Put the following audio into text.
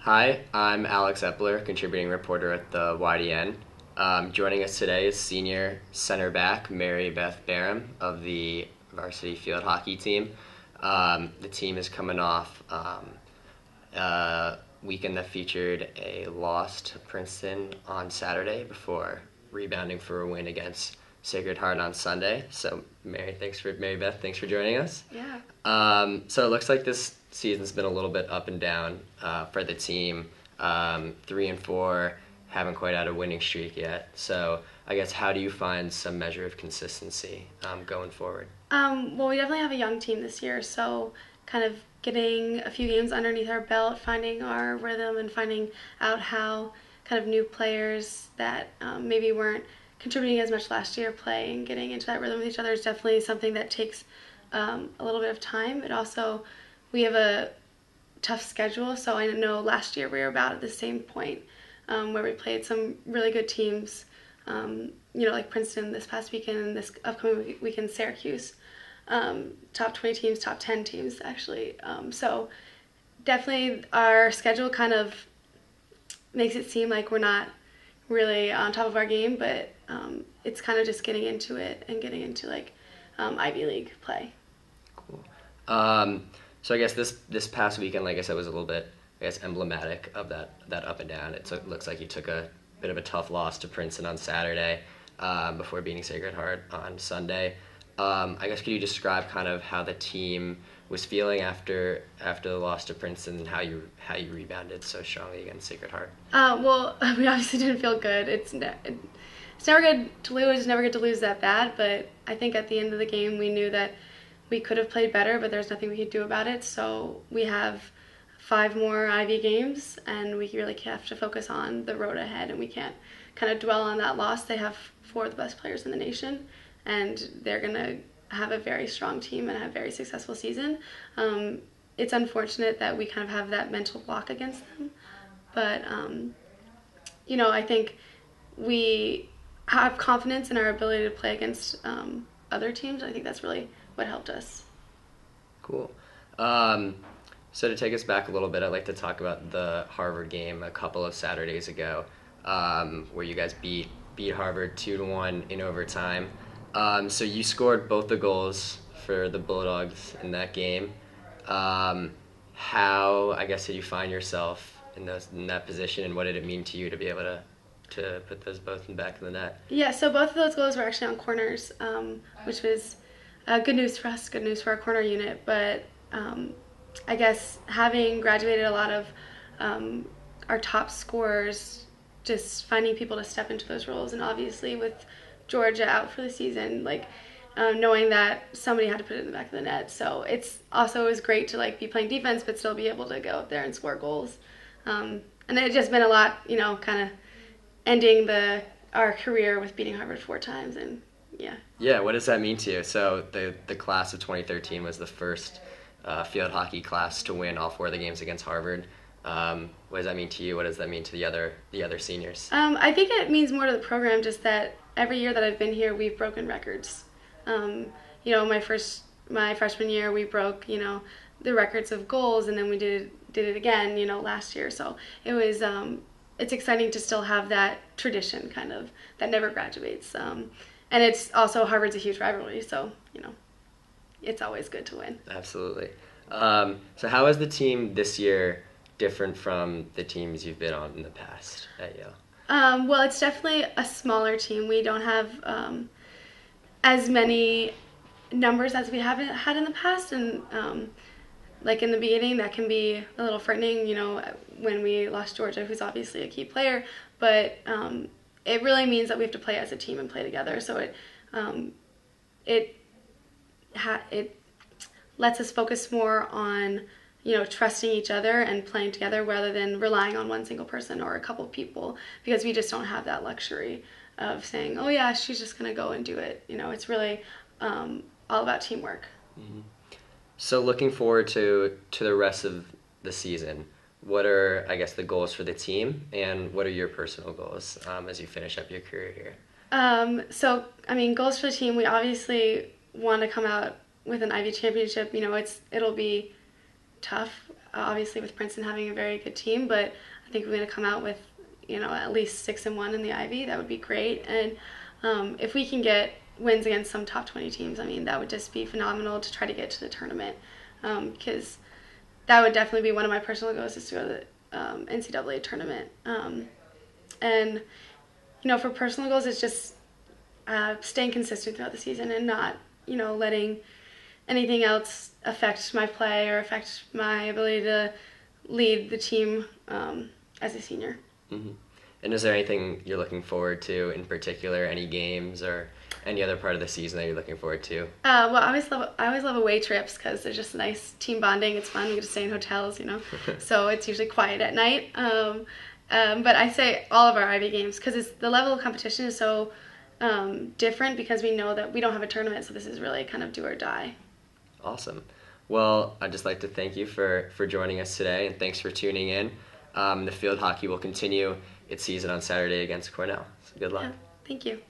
Hi, I'm Alex Epler, contributing reporter at the YDN. Joining us today is senior center back Mary Beth Barham of the varsity field hockey team. The team is coming off a weekend that featured a loss to Princeton on Saturday before rebounding for a win against Sacred Heart on Sunday. So, Mary Beth, thanks for joining us. Yeah. So it looks like this season's been a little bit up and down for the team. 3-4, haven't quite had a winning streak yet. So I guess how do you find some measure of consistency going forward? Well, we definitely have a young team this year, so kind of getting a few games underneath our belt, finding our rhythm, and finding out how kind of new players that maybe weren't contributing as much last year play and getting into that rhythm with each other is definitely something that takes a little bit of time. It also, we have a tough schedule, so I know last year we were about at the same point where we played some really good teams, like Princeton this past weekend and this upcoming weekend Syracuse. Top 20 teams, top 10 teams actually. So definitely our schedule kind of makes it seem like we're not really on top of our game, but it's kind of just getting into it and getting into Ivy League play. Cool. So I guess this past weekend, like I said, was a little bit, emblematic of that up and down. It looks like you took a bit of a tough loss to Princeton on Saturday before beating Sacred Heart on Sunday. I guess could you describe kind of how the team was feeling after the loss to Princeton and how you rebounded so strongly against Sacred Heart? Well, we obviously didn't feel good. It's never good to lose. It's never good to lose that bad. But I think at the end of the game, we knew that we could have played better, but there's nothing we could do about it. So we have 5 more Ivy games, and we really have to focus on the road ahead, and we can't kind of dwell on that loss. They have 4 of the best players in the nation, and they're going to have a very strong team and have a very successful season. It's unfortunate that we kind of have that mental block against them, but I think we have confidence in our ability to play against other teams. I think that's really what helped us. Cool. So to take us back a little bit, I'd like to talk about the Harvard game a couple of Saturdays ago, where you guys beat Harvard 2-1 in overtime. So you scored both the goals for the Bulldogs in that game. How, I guess, did you find yourself in that position, and what did it mean to you to be able to put those both in the back of the net? Yeah, so both of those goals were actually on corners, which was good news for us, good news for our corner unit. But I guess having graduated a lot of our top scorers, just finding people to step into those roles, and obviously with Georgia out for the season, knowing that somebody had to put it in the back of the net. So it's also, it was great to be playing defense but still be able to go up there and score goals. And it's just been a lot, kind of ending our career with beating Harvard 4 times, and yeah. Yeah, what does that mean to you? So the class of 2013 was the first field hockey class to win all 4 of the games against Harvard. What does that mean to you? What does that mean to the other seniors? I think it means more to the program, just that every year that I've been here, we've broken records. My freshman year, we broke, the records of goals, and then we did it again, last year. So it was, it's exciting to still have that tradition kind of that never graduates. And it's also, Harvard's a huge rivalry, so, it's always good to win. Absolutely. So how is the team this year different from the teams you've been on in the past at Yale? Well, it's definitely a smaller team. We don't have as many numbers as we haven't had in the past, and in the beginning, that can be a little frightening, when we lost Georgia, who's obviously a key player, but it really means that we have to play as a team and play together. So it lets us focus more on trusting each other and playing together rather than relying on one single person or a couple people, because we just don't have that luxury of saying, oh yeah, she's just going to go and do it. It's really all about teamwork. Mm-hmm. So looking forward to the rest of the season, what are, I guess, the goals for the team, and what are your personal goals as you finish up your career here? Goals for the team, we obviously want to come out with an Ivy championship. It'll be tough. obviously with Princeton having a very good team, but I think we're going to come out with, at least 6-1 in the Ivy. That would be great. And if we can get wins against some top 20 teams, I mean, that would just be phenomenal to try to get to the tournament, because that would definitely be one of my personal goals, is to go to the NCAA tournament. And for personal goals, it's just staying consistent throughout the season and not, letting anything else affect my play or affect my ability to lead the team as a senior. Mm-hmm. And is there anything you're looking forward to in particular, any games or any other part of the season that you're looking forward to? Well, I always love away trips because there's just nice team bonding. It's fun. We get to stay in hotels, so it's usually quiet at night. But I say all of our Ivy games, because the level of competition is so different, because we know that we don't have a tournament, so this is really kind of do or die. Awesome. Well, I'd just like to thank you for joining us today, and thanks for tuning in. The field hockey will continue its season on Saturday against Cornell. So good luck. Yeah, thank you.